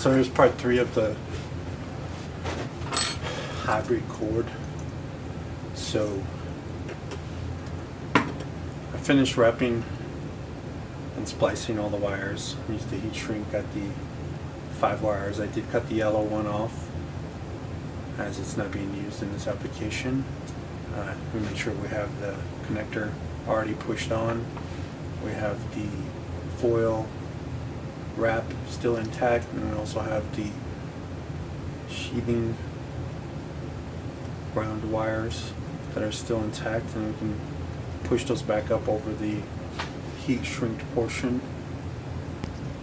So here's part 3 of the hybrid cord. So I finished wrapping and splicing all the wires. I used the heat shrink, got the 5 wires. I did cut the yellow one off as it's not being used in this application. We make sure we have the connector already pushed on. We have the foil wrap still intact, and we also have the sheathing ground wires that are still intact, and we can push those back up over the heat shrinked portion.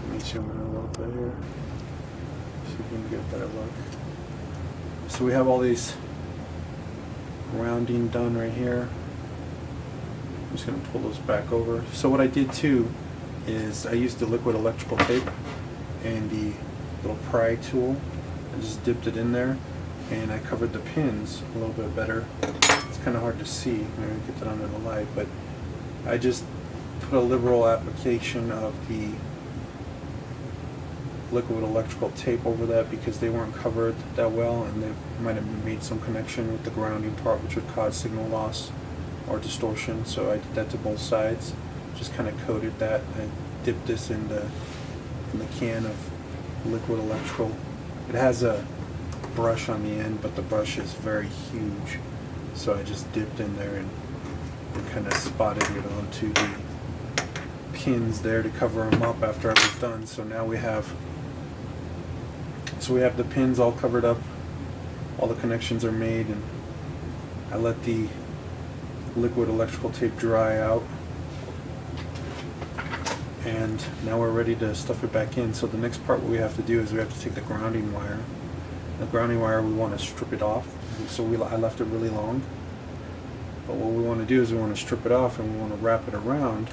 Let me zoom in a little bit here so we can get a better look. So we have all these rounding done right here. I'm just going to pull those back over. So what I did too is I used the liquid electrical tape and the little pry tool. I just dipped it in there and I covered the pins a little bit better. It's kind of hard to see, maybe get that under the light, but I just put a liberal application of the liquid electrical tape over that because they weren't covered that well, and they might have made some connection with the grounding part, which would cause signal loss or distortion. So I did that to both sides, just kind of coated that. I dipped this in the can of liquid electrical. It has a brush on the end, but the brush is very huge, so I just dipped in there and kind of spotted it onto the pins there to cover them up after I was done. So now we have the pins all covered up, all the connections are made, and I let the liquid electrical tape dry out, and now we're ready to stuff it back in. So the next part we have to do is we have to take the grounding wire. The grounding wire, we want to strip it off, so I left it really long, but what we want to do is we want to strip it off and we want to wrap it around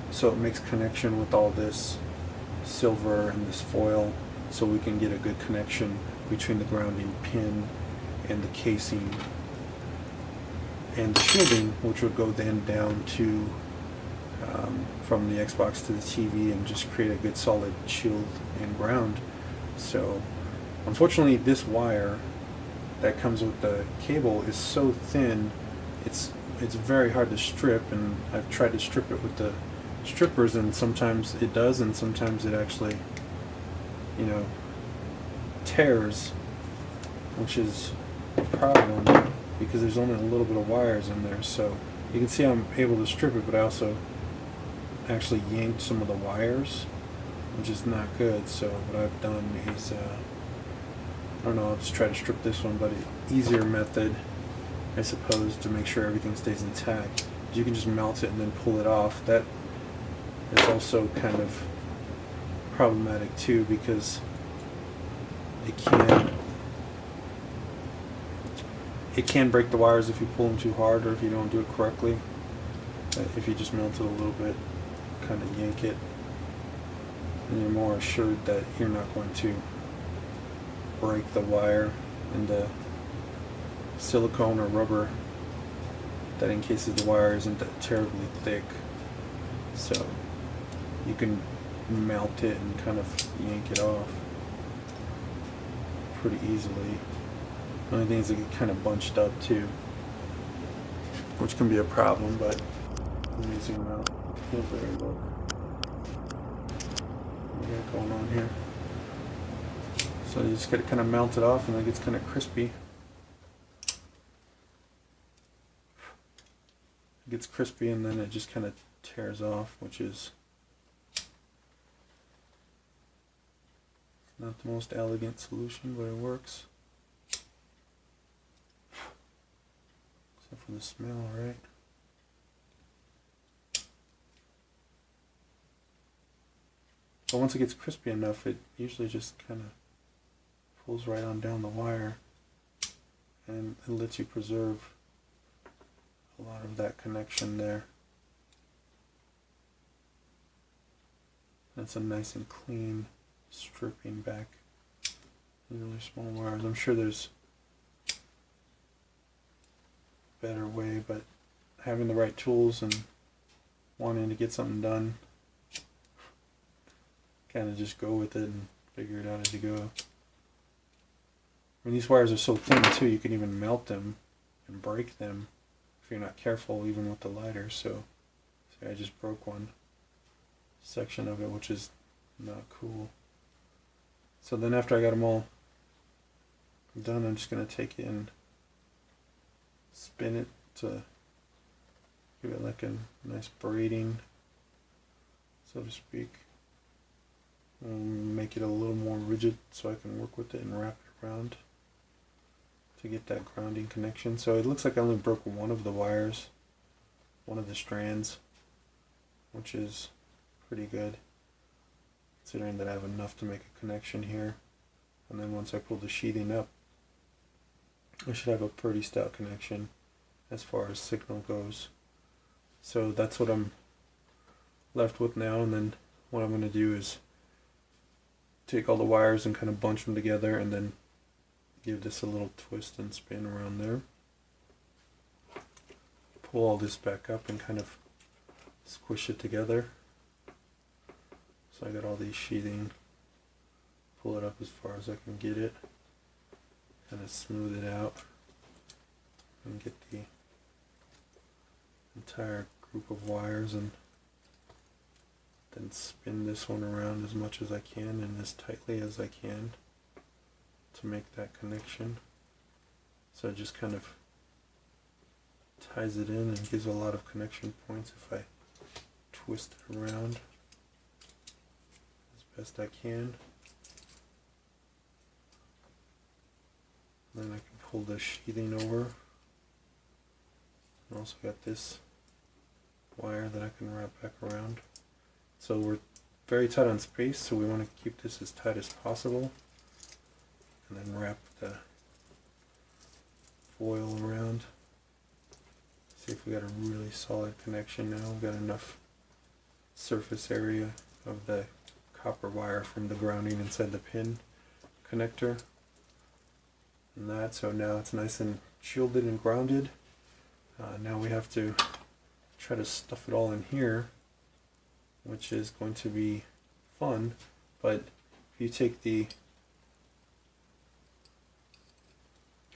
so it makes connection with all this silver and this foil, so we can get a good connection between the grounding pin and the casing and the shielding, which would go then down to from the Xbox to the TV and just create a good solid shield and ground. So unfortunately this wire that comes with the cable is so thin, it's very hard to strip, and I've tried to strip it with the strippers, and sometimes it does and sometimes it actually, you know, tears, which is a problem because there's only a little bit of wires in there. So you can see I'm able to strip it, but I also actually yanked some of the wires, which is not good. So what I've done is I don't know, I'll just try to strip this one, but an easier method, I suppose, to make sure everything stays intact, you can just melt it and then pull it off. That is also kind of problematic too, because it can break the wires if you pull them too hard or if you don't do it correctly. If you just melt it a little bit, kind of yank it, and you're more assured that you're not going to break the wire and the silicone or rubber that encases the wire isn't that terribly thick, so you can melt it and kind of yank it off pretty easily. The only thing is it get kind of bunched up too, which can be a problem, but let me zoom out. Here's where we look. What we got going on here? So you just got to kind of melt it off, and then it gets kind of crispy. It gets crispy and then it just kind of tears off, which is not the most elegant solution, but it works. Except for the smell, right? But once it gets crispy enough, it usually just kind of pulls right on down the wire, and it lets you preserve a lot of that connection there. That's a nice and clean stripping back in really small wires. I'm sure there's a better way, but having the right tools and wanting to get something done, kind of just go with it and figure it out as you go. And these wires are so thin too, you can even melt them and break them if you're not careful, even with the lighter. So see, I just broke one section of it, which is not cool. So then after I got them all done, I'm just going to take it and spin it to give it like a nice braiding, so to speak. Make it a little more rigid so I can work with it and wrap it around to get that grounding connection. So it looks like I only broke one of the wires, one of the strands, which is pretty good considering that I have enough to make a connection here. And then once I pull the sheathing up, I should have a pretty stout connection as far as signal goes. So that's what I'm left with now, and then what I'm going to do is take all the wires and kind of bunch them together and then give this a little twist and spin around there. Pull all this back up and kind of squish it together. So I got all these sheathing, pull it up as far as I can get it, kind of smooth it out and get the entire group of wires, and then spin this one around as much as I can and as tightly as I can to make that connection. So it just kind of ties it in and gives a lot of connection points if I twist it around as best I can. Then I can pull the sheathing over. I also got this wire that I can wrap back around. So we're very tight on space, so we want to keep this as tight as possible. And then wrap the foil around. See if we got a really solid connection now. We've got enough surface area of the copper wire from the grounding inside the pin connector. And that, so now it's nice and shielded and grounded. Now we have to try to stuff it all in here, which is going to be fun. But if you take the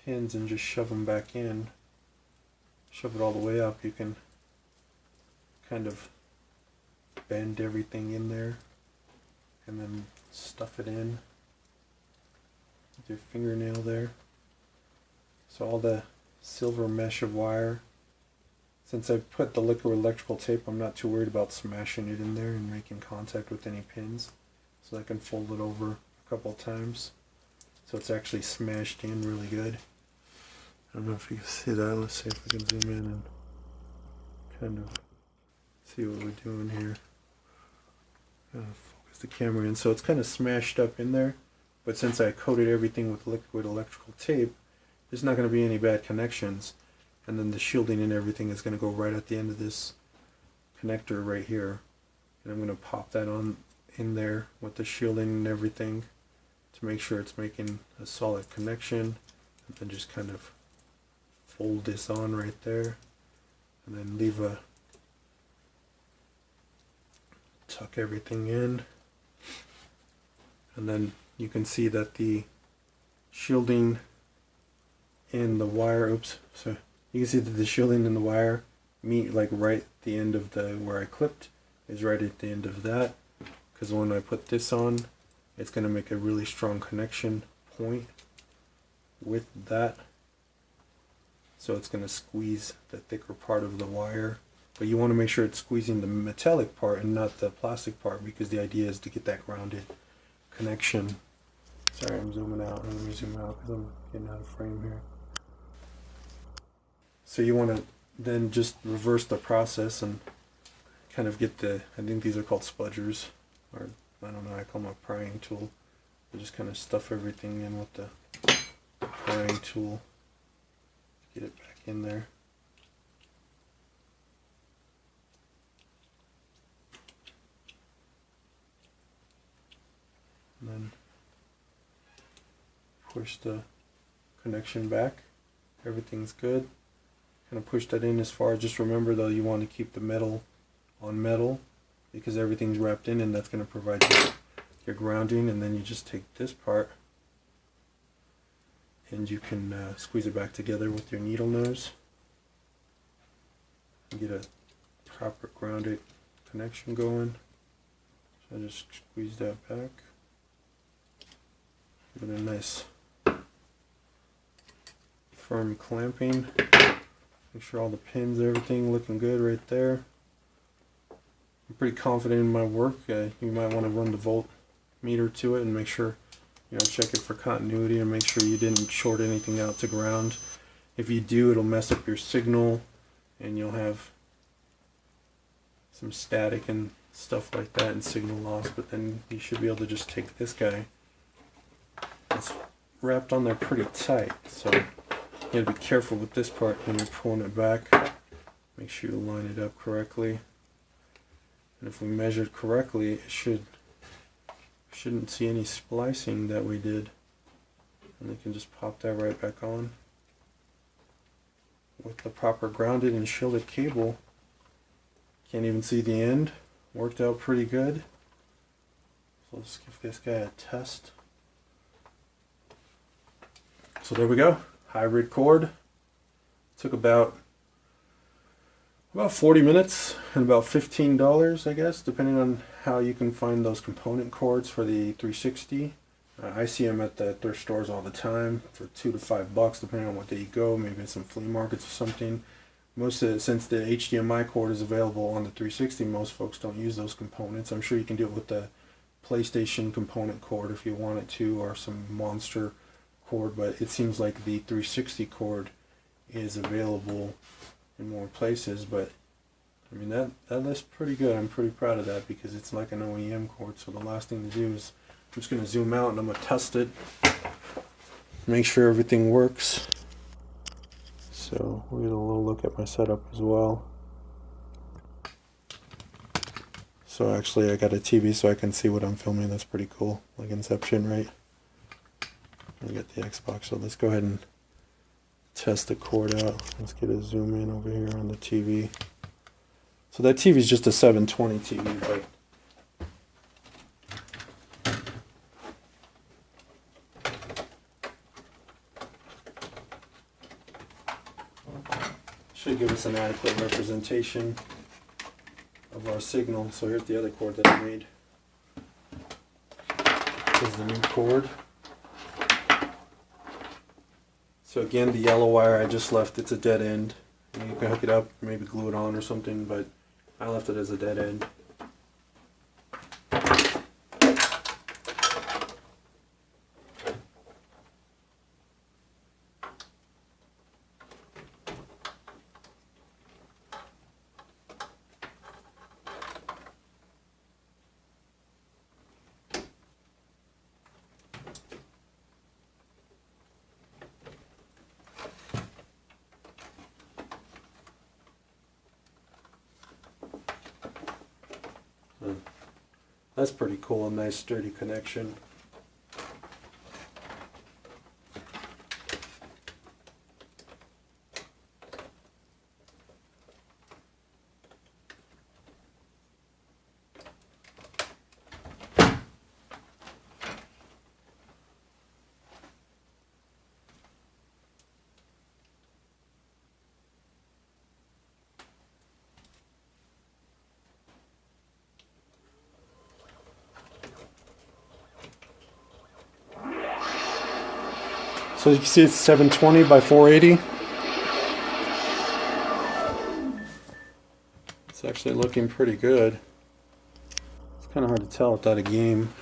pins and just shove them back in, shove it all the way up, you can kind of bend everything in there and then stuff it in with your fingernail there. So all the silver mesh of wire, since I put the liquid electrical tape, I'm not too worried about smashing it in there and making contact with any pins. So I can fold it over a couple of times so it's actually smashed in really good. I don't know if you can see that. Let's see if we can zoom in and kind of see what we're doing here. Focus the camera in. So it's kind of smashed up in there, but since I coated everything with liquid electrical tape, there's not going to be any bad connections. And then the shielding and everything is going to go right at the end of this connector right here. And I'm going to pop that on in there with the shielding and everything to make sure it's making a solid connection. And then just kind of fold this on right there. And then leave a tuck everything in. And then you can see that the shielding in the wire, so you can see that the shielding in the wire meet like right at the end of the, where I clipped is right at the end of that, because when I put this on, it's going to make a really strong connection point with that. So it's going to squeeze the thicker part of the wire, but you want to make sure it's squeezing the metallic part and not the plastic part, because the idea is to get that grounded connection. Sorry, I'm zooming out. Let me zoom out because I'm getting out of frame here. So you want to then just reverse the process and kind of get the, I think these are called spudgers, or I don't know, I call them a prying tool. You just kind of stuff everything in with the prying tool. Get it back in there. And then push the connection back. Everything's good. Kind of push that in as far. Just remember though, you want to keep the metal on metal because everything's wrapped in, and that's going to provide you your grounding, and then you just take this part and you can squeeze it back together with your needle nose and get a proper grounded connection going. So I just squeeze that back. Give it a nice firm clamping. Make sure all the pins, everything looking good right there. I'm pretty confident in my work. You might want to run the voltmeter to it and make sure, check it for continuity and make sure you didn't short anything out to ground. If you do, it'll mess up your signal and you'll have some static and stuff like that and signal loss, but then you should be able to just take this guy. It's wrapped on there pretty tight, so you gotta be careful with this part when you're pulling it back. Make sure you line it up correctly. And if we measured correctly, it shouldn't see any splicing that we did. And we can just pop that right back on. With the proper grounded and shielded cable, can't even see the end. Worked out pretty good. So let's give this guy a test. So there we go, hybrid cord. Took about 40 minutes and about $15, I guess, depending on how you can find those component cords for the 360. I see them at the thrift stores all the time for $2 to $5, depending on what day you go. Maybe some flea markets or something. Since the HDMI cord is available on the 360, most folks don't use those components. I'm sure you can do it with the PlayStation component cord if you wanted to, or some monster cord, but it seems like the 360 cord is available in more places. But I mean, that looks pretty good. I'm pretty proud of that because it's like an OEM cord. So the last thing to do is I'm just going to zoom out and I'm going to test it, make sure everything works. So we'll get a little look at my setup as well. So actually I got a TV so I can see what I'm filming. That's pretty cool, like Inception, right? I got the Xbox, so let's go ahead and test the cord out. Let's get a zoom in over here on the TV. So that TV is just a 720 TV, but should give us an adequate representation of our signal. So here's the other cord that I made. This is the new cord. So again, the yellow wire I just left, it's a dead end. You can hook it up, maybe glue it on or something, but I left it as a dead end. That's pretty cool, a nice sturdy connection. So you can see it's 720 by 480. It's actually looking pretty good. It's kind of hard to tell without a game.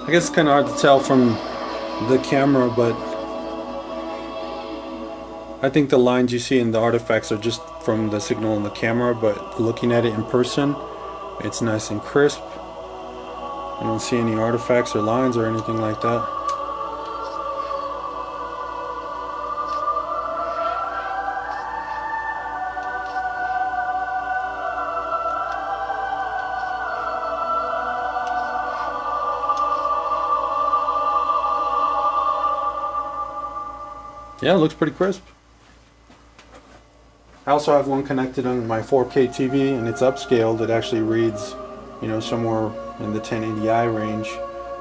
I guess it's kind of hard to tell from the camera, but I think the lines you see in the artifacts are just from the signal in the camera, but looking at it in person, it's nice and crisp. I don't see any artifacts or lines or anything like that. Yeah, it looks pretty crisp. I also have one connected on my 4K TV, and it's upscaled. It actually reads, you know, somewhere in the 1080i range,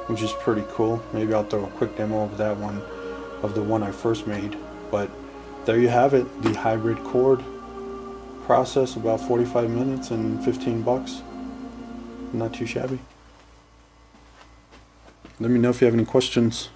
which is pretty cool. Maybe I'll throw a quick demo of that one, of the one I first made. But there you have it, the hybrid cord process, about 45 minutes and 15 bucks. Not too shabby. Let me know if you have any questions.